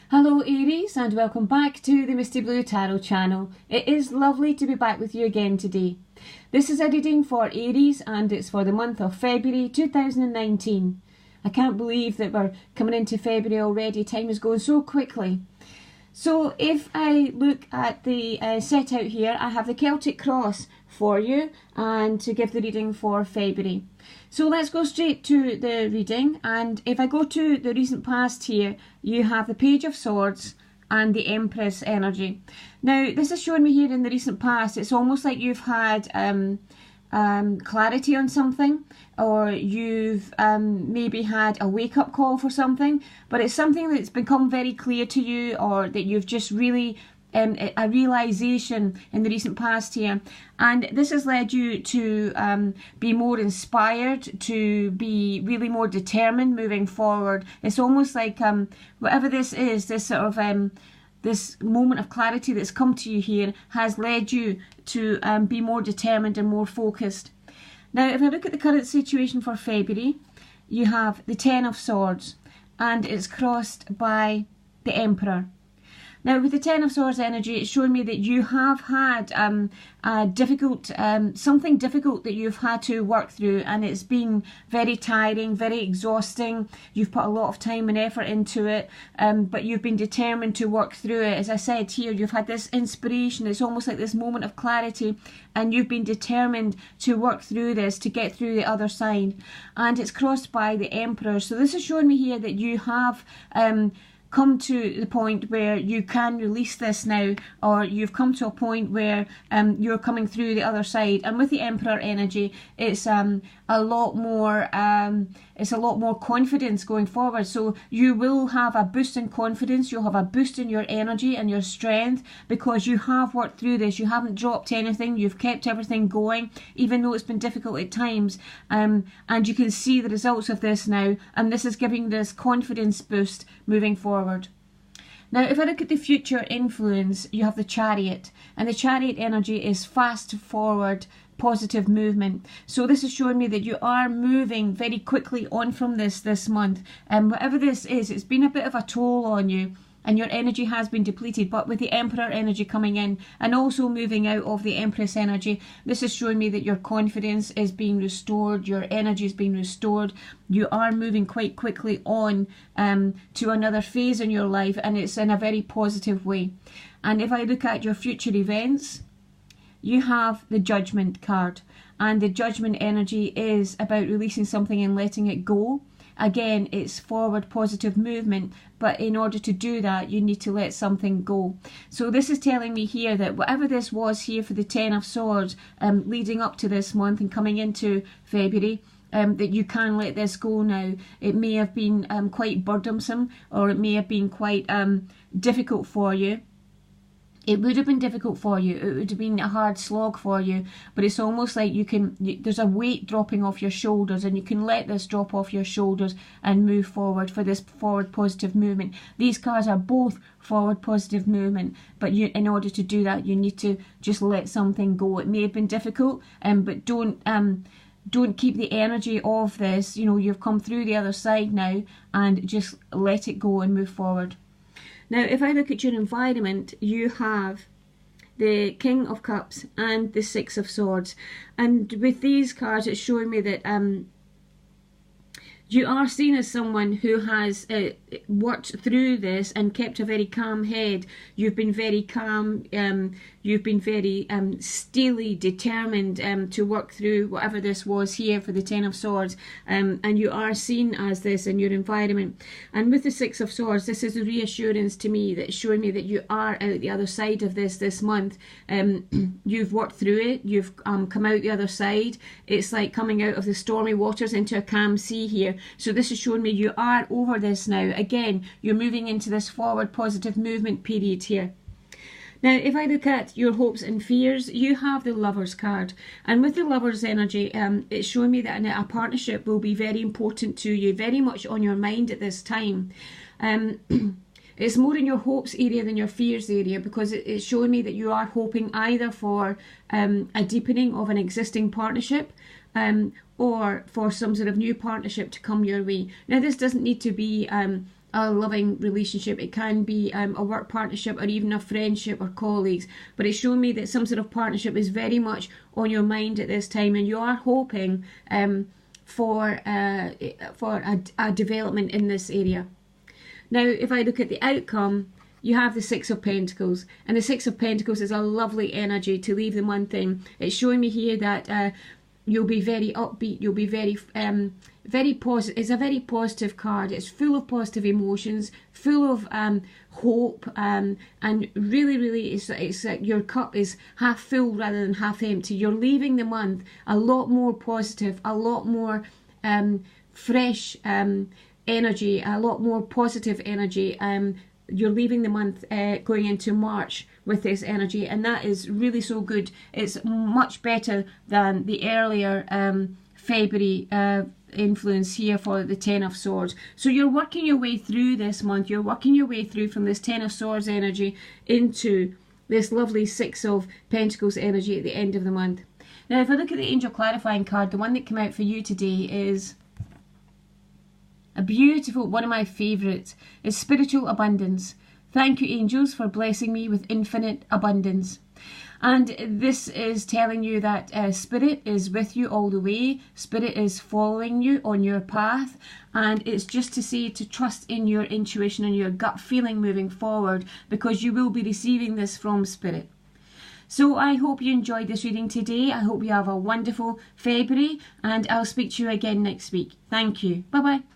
Hello Aries, and welcome back to the Misty Blue Tarot channel. It is lovely to be back with you again today. This is a reading for Aries and it's for the month of February 2019. I can't believe that we're coming into February already. Time is going so quickly. So if I look at the set out here, I have the Celtic Cross for you and to give the reading for February. So let's go straight to the reading, and if I go to the recent past here, you have the Page of Swords and the Empress energy. Now this is showing me here in the recent past, it's almost like you've had clarity on something, or you've maybe had a wake-up call for something, but it's something that's become very clear to you, or that you've just really a realization in the recent past here, and this has led you to be more inspired, to be really more determined moving forward. It's almost like whatever this is, this sort of this moment of clarity that's come to you here has led you to be more determined and more focused. Now if I look at the current situation for February, you have the Ten of Swords and it's crossed by the Emperor. Now with the Ten of Swords energy, it's showing me that you have had something difficult that you've had to work through, and it's been very tiring, very exhausting. You've put a lot of time and effort into it, but you've been determined to work through it. As I said here, you've had this inspiration, it's almost like this moment of clarity, and you've been determined to work through this, to get through the other side. And it's crossed by the Emperor. So this is showing me here that you have come to the point where you can release this now, or you've come to a point where you're coming through the other side. And with the Emperor energy, it's a lot more confidence going forward. So you will have a boost in confidence, you'll have a boost in your energy and your strength, because you have worked through this. You haven't dropped anything, you've kept everything going, even though it's been difficult at times, and you can see the results of this now, and this is giving this confidence boost moving forward. Now if I look at the future influence, you have the Chariot, and the Chariot energy is fast forward positive movement. So this is showing me that you are moving very quickly on from this month, and whatever this is, it's been a bit of a toll on you and your energy has been depleted. But with the Emperor energy coming in and also moving out of the Empress energy, this is showing me that your confidence is being restored, your energy is being restored. You are moving quite quickly on to another phase in your life, and it's in a very positive way. And if I look at your future events, you have the Judgment card, and the Judgment energy is about releasing something and letting it go. Again, it's forward positive movement, but in order to do that, you need to let something go. So this is telling me here that whatever this was here for the Ten of Swords, leading up to this month and coming into February, that you can let this go now. It may have been quite burdensome, or it may have been quite difficult for you. It would have been difficult for you, it would have been a hard slog for you, but it's almost like there's a weight dropping off your shoulders, and you can let this drop off your shoulders and move forward for this forward positive movement. These cards are both forward positive movement, but in order to do that, you need to just let something go. It may have been difficult, but don't keep the energy of this. You know, you've come through the other side now, and just let it go and move forward. Now if I look at your environment, you have the King of Cups and the Six of Swords, and with these cards it's showing me that you are seen as someone who has worked through this and kept a very calm head. You've been very calm, you've been very steely, determined to work through whatever this was here for the Ten of Swords, and you are seen as this in your environment. And with the Six of Swords, this is a reassurance to me, that's showing me that you are out the other side of this month. You've worked through it, you've come out the other side. It's like coming out of the stormy waters into a calm sea here. So this is showing me you are over this now. Again, you're moving into this forward positive movement period here. Now if I look at your hopes and fears, you have the Lovers card, and with the Lovers energy, it's showing me that a partnership will be very important to you, very much on your mind at this time. It's more in your hopes area than your fears area, because it's showing me that you are hoping either for a deepening of an existing partnership, or for some sort of new partnership to come your way. Now this doesn't need to be a loving relationship. It can be a work partnership or even a friendship or colleagues. But it's showing me that some sort of partnership is very much on your mind at this time, and you are hoping for a development in this area. Now, if I look at the outcome, you have the Six of Pentacles, and the Six of Pentacles is a lovely energy to leave the month in. It's showing me here that you'll be very upbeat, you'll be very positive. It's a very positive card. It's full of positive emotions, full of hope, and really it's like your cup is half full rather than half empty. You're leaving the month a lot more positive, a lot more fresh energy, a lot more positive energy. You're leaving the month going into March with this energy, and that is really so good. It's much better than the earlier February influence here for the Ten of Swords. So you're working your way through this month. You're working your way through from this Ten of Swords energy into this lovely Six of Pentacles energy at the end of the month. Now, if I look at the Angel Clarifying card, the one that came out for you today is a beautiful, one of my favourites, is Spiritual Abundance. Thank you, angels, for blessing me with infinite abundance. And this is telling you that Spirit is with you all the way. Spirit is following you on your path. And it's just to say to trust in your intuition and your gut feeling moving forward, because you will be receiving this from Spirit. So I hope you enjoyed this reading today. I hope you have a wonderful February, and I'll speak to you again next week. Thank you. Bye-bye.